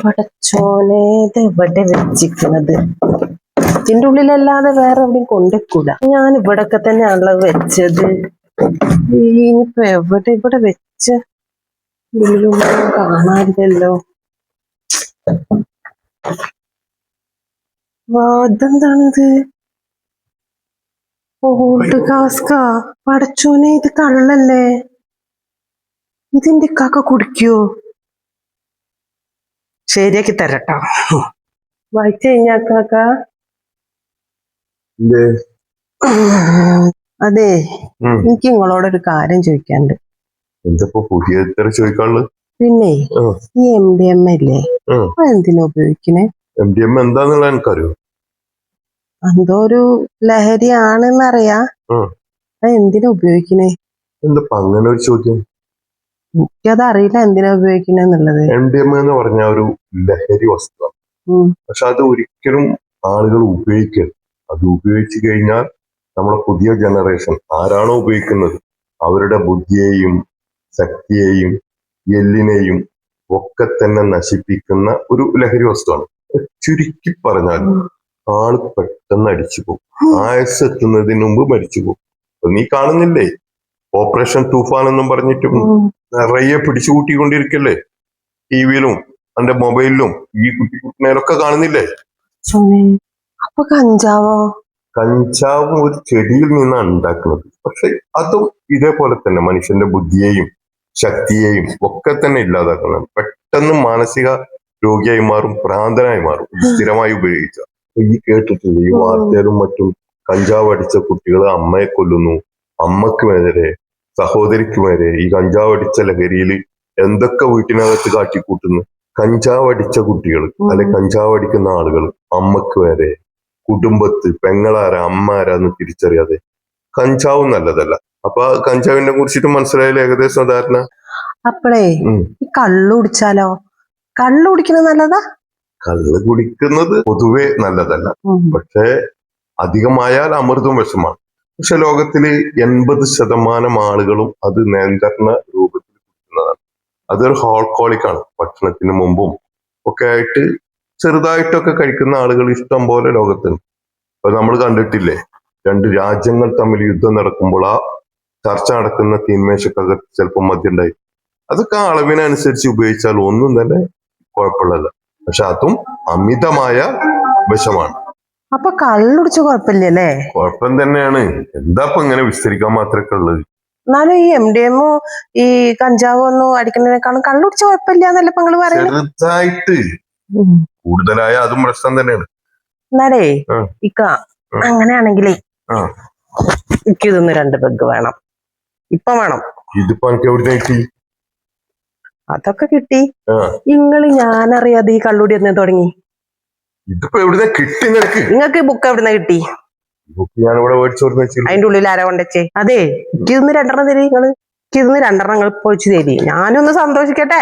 പടച്ചോനെ ഇത് എവിടെ വെച്ചിരിക്കണത്? ഇതിന്റെ ഉള്ളിലല്ലാതെ വേറെ എവിടെയും കൊണ്ടുവെക്കൂല. ഞാൻ ഇവിടൊക്കെ തന്നെയാണല്ലോ വെച്ചത്. ഇനിയിപ്പോ എവിടെ ഇവിടെ വെച്ച ഉള്ളിലൊന്നും കാണാനില്ലല്ലോ. ഇതെന്താണിത്? ഓൾഡ് കാസ്കാ. പടച്ചോനെ ഇത് കള്ളല്ലേ? ഇതിന്റെ കാക്ക കുടിക്കോ? ശരിയാക്കി തരട്ടോ. വായിച്ചു കഴിഞ്ഞാക്കാക്ക. അതെ, എനിക്ക് നിങ്ങളോടൊരു കാര്യം ചോദിക്കാണ്ട്. പിന്നെ ഈ MDMA ഇല്ലേ, എന്തിനാ ഉപയോഗിക്കണേ? MDMA എന്താന്നുള്ള എനിക്കറിയോ? എന്തോ ഒരു ലഹരിയാണെന്നറിയാ. അത് എന്തിനാ ഉപയോഗിക്കണേ? എന്താ അങ്ങനെ ഒരു ചോദ്യം? എനിക്കത് അറിയില്ല എന്തിനാ ഉപയോഗിക്കണെന്നുള്ളത്. MDMA എന്ന് പറഞ്ഞ ഒരു ലഹരി വസ്തുവാണ്. പക്ഷെ അത് ഒരിക്കലും ആളുകൾ ഉപയോഗിക്കരുത്. അത് ഉപയോഗിച്ചു കഴിഞ്ഞാൽ നമ്മളെ പുതിയ ജനറേഷൻ ആരാണോ ഉപയോഗിക്കുന്നത് അവരുടെ ബുദ്ധിയെയും ശക്തിയെയും എല്ലിനെയും ഒക്കെ തന്നെ നശിപ്പിക്കുന്ന ഒരു ലഹരി വസ്തുവാണ്. ചുരുക്കി പറഞ്ഞാൽ ആള് പെട്ടെന്ന് അടിച്ചു പോകും. ആയുസ് എത്തുന്നതിന് മുമ്പ് മരിച്ചു പോകും. നീ കാണുന്നില്ലേ ഓപ്പറേഷൻ തൂഫാൻ എന്നും പറഞ്ഞിട്ടും നിറയെ പിടിച്ചുകൂട്ടിക്കൊണ്ടിരിക്കല്ലേ ടിവിയിലും എന്റെ മൊബൈലിലും ഈ കുട്ടിക്കുട്ടിനൊക്കെ കാണുന്നില്ലേ? അപ്പൊ കഞ്ചാവോ? കഞ്ചാവും ഒരു ചെടിയിൽ നിന്നാണ് ഉണ്ടാക്കുന്നത്. പക്ഷെ അതും ഇതേപോലെ തന്നെ മനുഷ്യന്റെ ബുദ്ധിയെയും ശക്തിയെയും ഒക്കെ തന്നെ ഇല്ലാതാക്കുന്നത്. പെട്ടെന്ന് മാനസിക രോഗിയായി മാറും, ഭ്രാന്തനായി മാറും സ്ഥിരമായി ഉപയോഗിച്ച. ഈ കേട്ടിട്ടില്ല ഈ വാർത്തയിലും മറ്റും കഞ്ചാവ് അടിച്ച കുട്ടികൾ അമ്മയെ കൊല്ലുന്നു, അമ്മക്ക് നേരെ സഹോദരിക്ക് നേരെ ഈ കഞ്ചാവ് അടിച്ച ലഹരിയിൽ എന്തൊക്കെ വീട്ടിനകത്ത് കാട്ടിക്കൂട്ടുന്നു. കഞ്ചാവ് അടിച്ച കുട്ടികൾ അല്ലെ കഞ്ചാവ് അടിക്കുന്ന ആളുകൾ അമ്മക്ക് നേരെ കുടുംബത്ത് പെങ്ങളാരാ അമ്മാരാന്ന് തിരിച്ചറിയാതെ. കഞ്ചാവ് നല്ലതല്ല. അപ്പൊ കഞ്ചാവിനെ കുറിച്ചിട്ട് മനസ്സിലായാലും ഏകദേശം ധാരണ. അപ്പളേ ഈ കള്ളു കുടിച്ചാലോ? കള്ളു കുടിക്കുന്നത് നല്ലതാ? കള്ള് കുടിക്കുന്നത് പൊതുവെ നല്ലതല്ല. പക്ഷെ അധികമായാൽ അമൃതും വിഷമാണ്. പക്ഷെ ലോകത്തില് 80% ആളുകളും അത് നിയന്ത്രണ രൂപത്തിൽ കുടിക്കുന്നതാണ്. അതൊരു ആൽക്കഹോളിക്കാണ്. ഭക്ഷണത്തിന് മുമ്പും ഒക്കെ ആയിട്ട് ചെറുതായിട്ടൊക്കെ കഴിക്കുന്ന ആളുകൾ ഇഷ്ടം പോലെ ലോകത്തുണ്ട്. അപ്പൊ നമ്മൾ കണ്ടിട്ടില്ലേ 2 രാജ്യങ്ങൾ തമ്മിൽ യുദ്ധം നടക്കുമ്പോൾ ആ ചർച്ച നടക്കുന്ന തീന്മേശക്കകത്ത് ചിലപ്പോൾ മദ്യം ഉണ്ടായി. അതൊക്കെ അളവിനനുസരിച്ച് ഉപയോഗിച്ചാൽ ഒന്നും തന്നെ കുഴപ്പമുള്ളതല്ല. പക്ഷെ അതും അമിതമായ വിഷമാണ്. അപ്പൊ കള്ളുടിച്ച കുഴപ്പമില്ലല്ലേ? കുഴപ്പം തന്നെയാണ്. എന്താ ഇപ്പൊ ഇങ്ങനെ വിസ്തരിക്കാൻ മാത്രമൊക്കെ ഉള്ളത്? എന്നാലും ഈ MDMA ഈ കഞ്ചാവും ഒന്നും അടിക്കുന്നതിനേക്കാളും കള്ളുടിച്ച കുഴപ്പമില്ലാന്നല്ലേ ഇപ്പൊ നിങ്ങള് പറയുന്നത്? ചെറുതായിട്ട് കൂടുതലായ അതും പ്രശ്നം തന്നെയാണ്. എന്നാലേ ഇക്ക അങ്ങനെയാണെങ്കിലേ എനിക്കിതൊന്ന് 2 പെഗ് വേണം. ഇപ്പൊ വേണം. ഇതിപ്പോ എനിക്ക് എവിടെ കിട്ടി? അതൊക്കെ കിട്ടി. ഞാനറിയാതെ ഈ കള്ളുടി എന്ന് തുടങ്ങി. ഇതിപ്പോ എവിടെ കിട്ടി? നിങ്ങൾക്ക് ബുക്ക് എവിടുന്ന കിട്ടി? ഞാനിവിടെ മേടിച്ചോർന്ന് വെച്ചു. അതിന്റെ ഉള്ളിൽ ആരാ കൊണ്ടുവച്ചേ? അതെ, എനിക്കിതൊന്ന് 2 തരി. എനിക്കിതൊന്ന് 2 പൊളിച്ചു തരി. ഞാനൊന്ന് സന്തോഷിക്കട്ടെ.